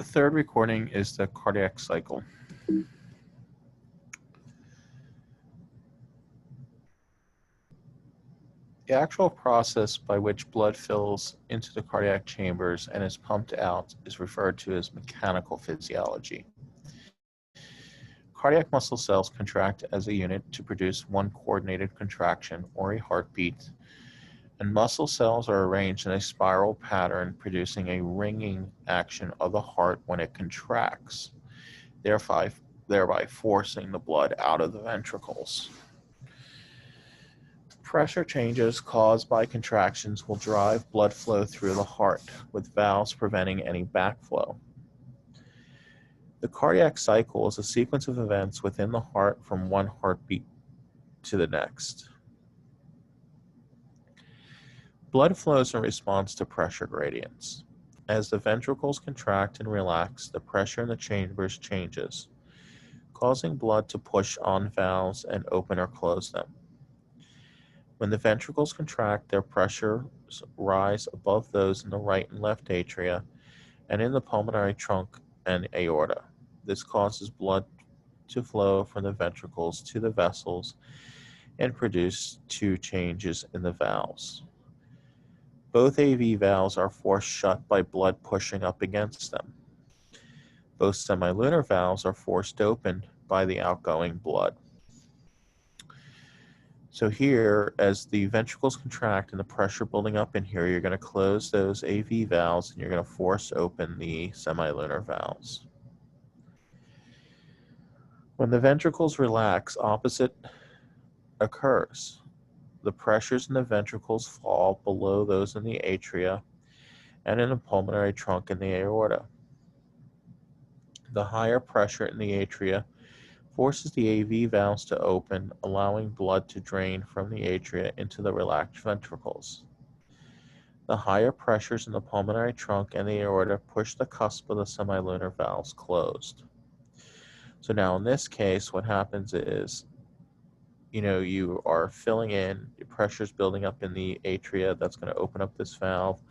third recording is the cardiac cycle. The actual process by which blood fills into the cardiac chambers and is pumped out is referred to as mechanical physiology. Cardiac muscle cells contract as a unit to produce one coordinated contraction or a heartbeat, and muscle cells are arranged in a spiral pattern producing a ringing action of the heart when it contracts, thereby forcing the blood out of the ventricles. Pressure changes caused by contractions will drive blood flow through the heart, with valves preventing any backflow. The cardiac cycle is a sequence of events within the heart from one heartbeat to the next. Blood flows in response to pressure gradients. As the ventricles contract and relax, the pressure in the chambers changes, causing blood to push on valves and open or close them. When the ventricles contract, their pressures rise above those in the right and left atria and in the pulmonary trunk and aorta. This causes blood to flow from the ventricles to the vessels and produce two changes in the valves. Both AV valves are forced shut by blood pushing up against them. Both semilunar valves are forced open by the outgoing blood. So here, as the ventricles contract and the pressure building up in here, you're going to close those AV valves and you're going to force open the semilunar valves. When the ventricles relax, opposite occurs. The pressures in the ventricles fall below those in the atria and in the pulmonary trunk and the aorta. The higher pressure in the atria forces the AV valves to open, allowing blood to drain from the atria into the relaxed ventricles. The higher pressures in the pulmonary trunk and the aorta push the cusp of the semilunar valves closed. So now in this case, what happens is, you are filling in, your pressure's building up in the atria, that's going to open up this valve.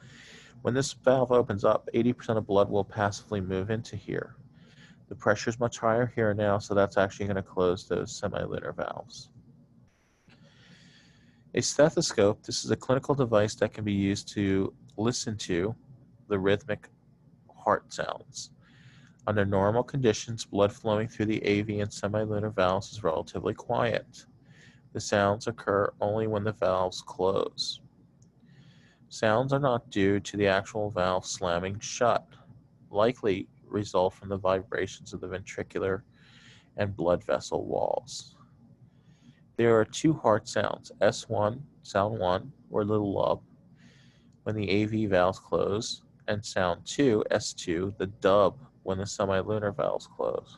When this valve opens up, 80% of blood will passively move into here. The pressure is much higher here now, so that's actually going to close those semilunar valves. A stethoscope, this is a clinical device that can be used to listen to the rhythmic heart sounds. Under normal conditions, blood flowing through the AV and semilunar valves is relatively quiet. The sounds occur only when the valves close. Sounds are not due to the actual valve slamming shut, likely result from the vibrations of the ventricular and blood vessel walls. There are two heart sounds, S1, sound 1, or little lub, when the AV valves close, and sound 2, S2, the dub, when the semilunar valves close.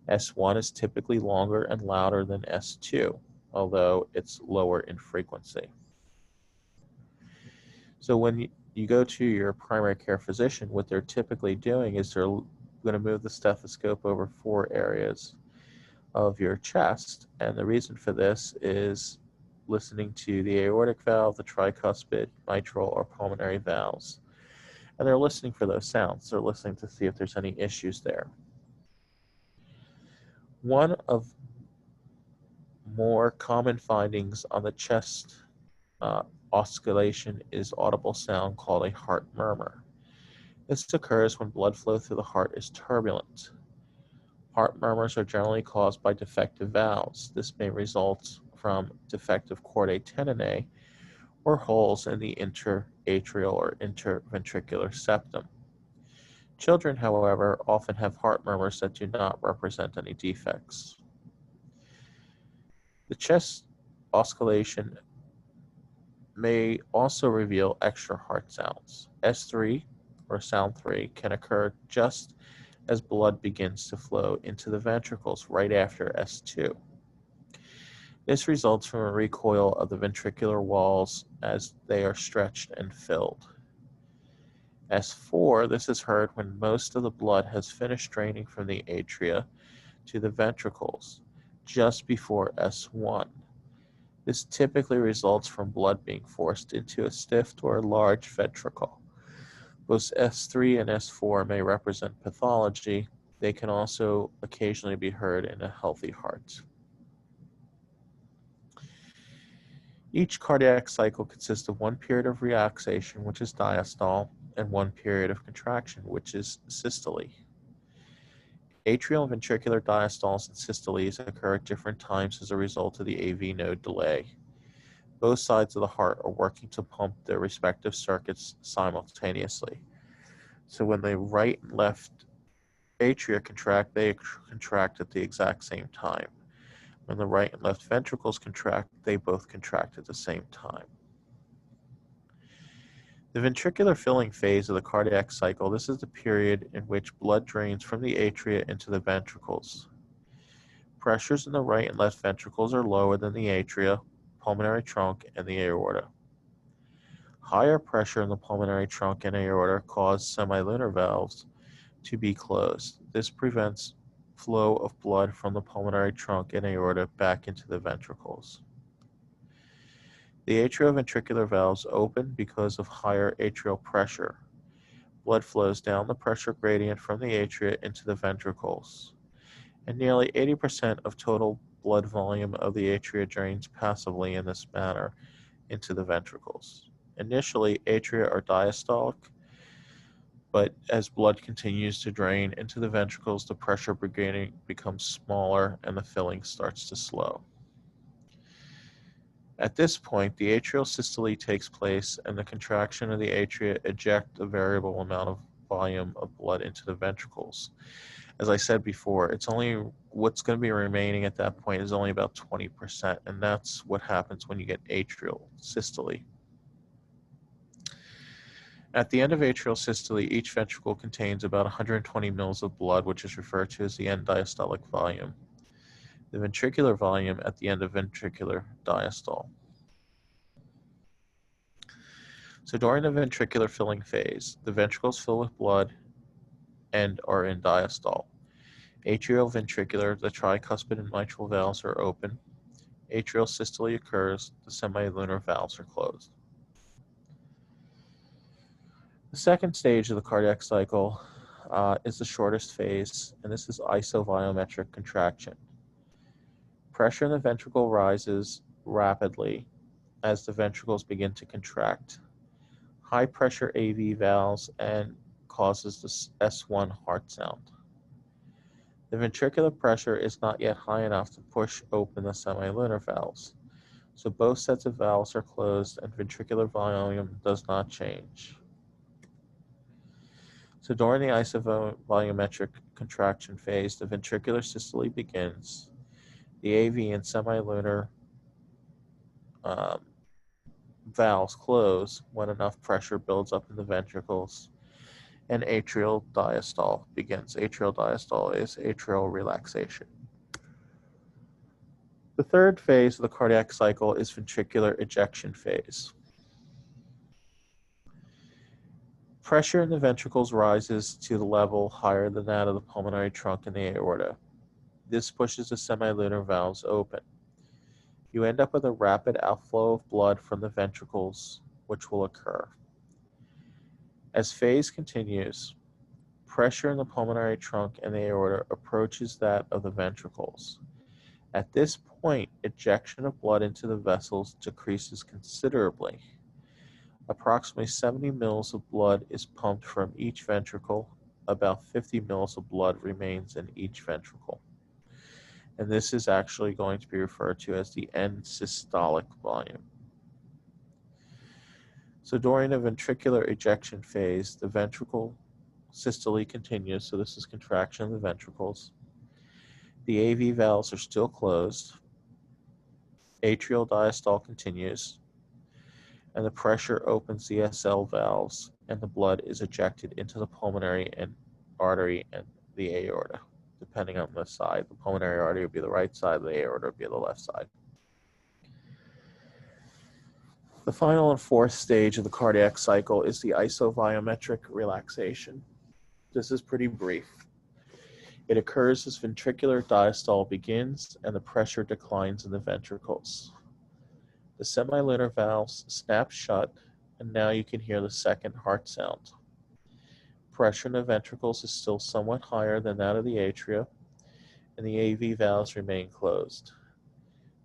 S1 is typically longer and louder than S2, although it's lower in frequency. So when you go to your primary care physician, what they're typically doing is they're going to move the stethoscope over 4 areas of your chest, and the reason for this is listening to the aortic valve, the tricuspid, mitral, or pulmonary valves. And they're listening for those sounds. They're listening to see if there's any issues there. One of more common findings on the chest oscillation is audible sound called a heart murmur. This occurs when blood flow through the heart is turbulent. Heart murmurs are generally caused by defective valves. This may result from defective chordae tendineae or holes in the interatrial or interventricular septum. Children, however, often have heart murmurs that do not represent any defects. The chest oscillation may also reveal extra heart sounds. S3, or sound 3, can occur just as blood begins to flow into the ventricles right after S2. This results from a recoil of the ventricular walls as they are stretched and filled. S4, this is heard when most of the blood has finished draining from the atria to the ventricles, just before S1. This typically results from blood being forced into a stiff or large ventricle, Both S3 and S4 may represent pathology. They can also occasionally be heard in a healthy heart. Each cardiac cycle consists of one period of relaxation, which is diastole, and one period of contraction, which is systole. Atrial and ventricular diastoles and systoles occur at different times as a result of the AV node delay. Both sides of the heart are working to pump their respective circuits simultaneously. So when the right and left atria contract, they contract at the exact same time. When the right and left ventricles contract, they both contract at the same time. The ventricular filling phase of the cardiac cycle, this is the period in which blood drains from the atria into the ventricles. Pressures in the right and left ventricles are lower than the atria, pulmonary trunk, and the aorta. Higher pressure in the pulmonary trunk and aorta cause semilunar valves to be closed. This prevents flow of blood from the pulmonary trunk and aorta back into the ventricles. The atrioventricular valves open because of higher atrial pressure. Blood flows down the pressure gradient from the atria into the ventricles, and nearly 80% of total blood volume of the atria drains passively in this manner into the ventricles. Initially, atria are diastolic, but as blood continues to drain into the ventricles, the pressure gradient becomes smaller and the filling starts to slow. At this point, the atrial systole takes place and the contraction of the atria eject a variable amount of volume of blood into the ventricles. As I said before, it's only what's going to be remaining at that point is only about 20%, and that's what happens when you get atrial systole. At the end of atrial systole, each ventricle contains about 120 mils of blood, which is referred to as the end diastolic volume. The ventricular volume at the end of ventricular diastole. So during the ventricular filling phase, the ventricles fill with blood and are in diastole. Atrioventricular, the tricuspid and mitral valves are open. Atrial systole occurs, the semilunar valves are closed. The second stage of the cardiac cycle is the shortest phase, and this is isoviometric contraction. Pressure in the ventricle rises rapidly as the ventricles begin to contract. High pressure AV valves and causes the S1 heart sound. The ventricular pressure is not yet high enough to push open the semilunar valves, so both sets of valves are closed and ventricular volume does not change. So during the isoviometric contraction phase, the ventricular systole begins. The AV and semilunar valves close when enough pressure builds up in the ventricles, and atrial diastole begins. Atrial diastole is atrial relaxation. The third phase of the cardiac cycle is ventricular ejection phase. Pressure in the ventricles rises to the level higher than that of the pulmonary trunk and the aorta. This pushes the semilunar valves open. You end up with a rapid outflow of blood from the ventricles, which will occur. As phase continues, pressure in the pulmonary trunk and the aorta approaches that of the ventricles. At this point, ejection of blood into the vessels decreases considerably. Approximately 70 mils of blood is pumped from each ventricle. About 50 mils of blood remains in each ventricle. And this is actually going to be referred to as the end systolic volume. So during the ventricular ejection phase, the ventricle systole continues, so this is contraction of the ventricles. The AV valves are still closed. Atrial diastole continues, and the pressure opens the SL valves, and the blood is ejected into the pulmonary and artery and the aorta, depending on the side. The pulmonary artery will be the right side, the aorta will be the left side. The final and fourth stage of the cardiac cycle is the isoviometric relaxation. This is pretty brief. It occurs as ventricular diastole begins and the pressure declines in the ventricles. The semilunar valves snap shut, and now you can hear the second heart sound. pressure in the ventricles is still somewhat higher than that of the atria, and the AV valves remain closed.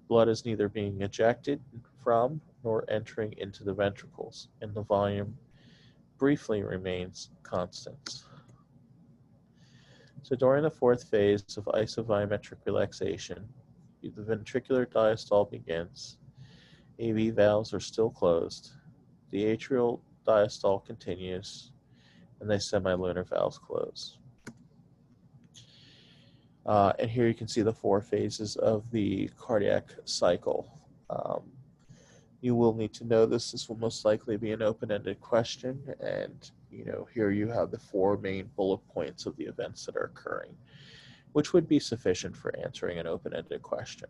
Blood is neither being ejected from nor entering into the ventricles, and the volume briefly remains constant. So during the fourth phase of isoviometric relaxation, the ventricular diastole begins. AV valves are still closed. The atrial diastole continues, and the semilunar valves close. And here you can see the four phases of the cardiac cycle. You will need to know this. This will most likely be an open-ended question, and here you have the four main bullet points of the events that are occurring, which would be sufficient for answering an open-ended question.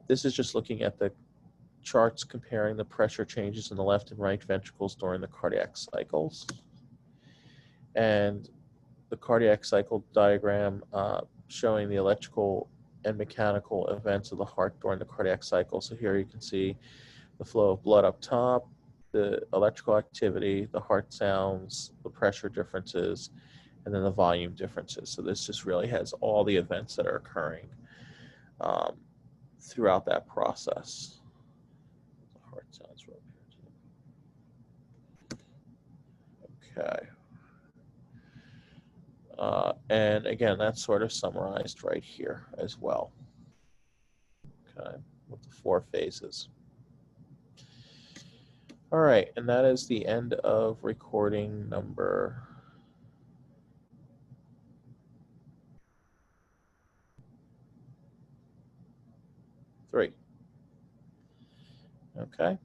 This is just looking at the charts comparing the pressure changes in the left and right ventricles during the cardiac cycles. And the cardiac cycle diagram showing the electrical and mechanical events of the heart during the cardiac cycle. So here you can see the flow of blood up top, the electrical activity, the heart sounds, the pressure differences, and then the volume differences. So this just really has all the events that are occurring throughout that process. The heart sounds right here too. Okay. And again, that's sort of summarized right here as well. Okay, with the four phases. All right, and that is the end of recording number 3. Okay.